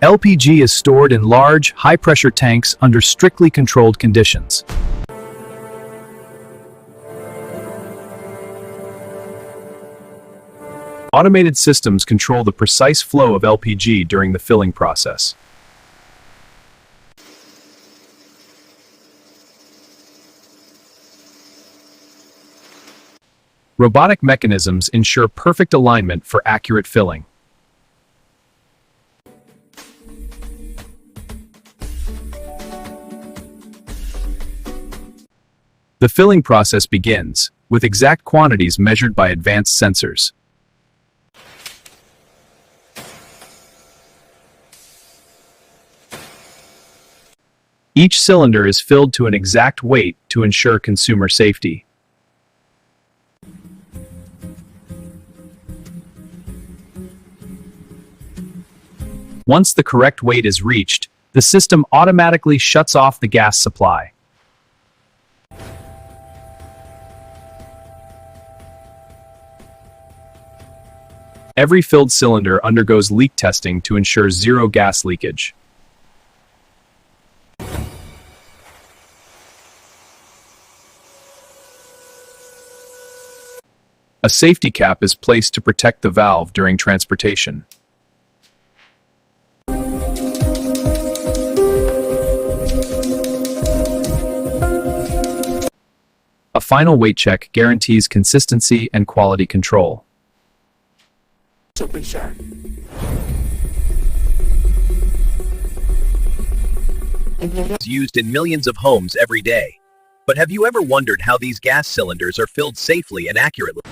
LPG is stored in large, high-pressure tanks under strictly controlled conditions. Automated systems control the precise flow of LPG during the filling process. Robotic mechanisms ensure perfect alignment for accurate filling. The filling process begins, with exact quantities measured by advanced sensors. Each cylinder is filled to an exact weight to ensure consumer safety. Once the correct weight is reached, the system automatically shuts off the gas supply. Every filled cylinder undergoes leak testing to ensure zero gas leakage. A safety cap is placed to protect the valve during transportation. A final weight check guarantees consistency and quality control. Is used in millions of homes every day. But have you ever wondered how these gas cylinders are filled safely and accurately?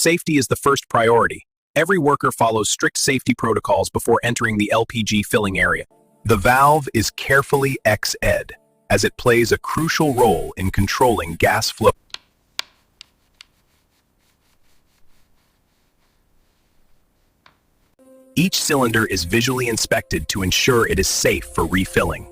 Safety is the first priority. Every worker follows strict safety protocols before entering the LPG filling area. The valve is carefully X-ed, as it plays a crucial role in controlling gas flow. Each cylinder is visually inspected to ensure it is safe for refilling.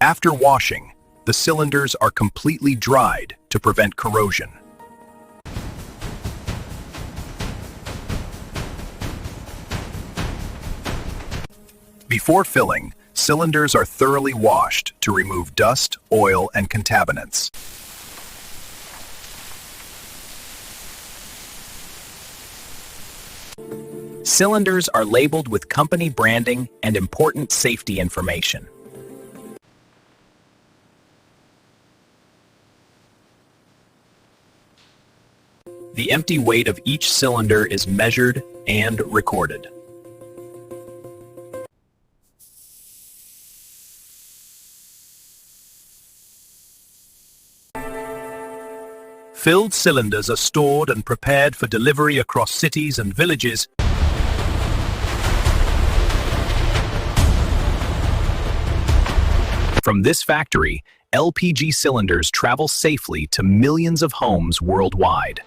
After washing, the cylinders are completely dried to prevent corrosion. Before filling, cylinders are thoroughly washed to remove dust, oil, and contaminants. Cylinders are labeled with company branding and important safety information. The empty weight of each cylinder is measured and recorded. Filled cylinders are stored and prepared for delivery across cities and villages. From this factory, LPG cylinders travel safely to millions of homes worldwide.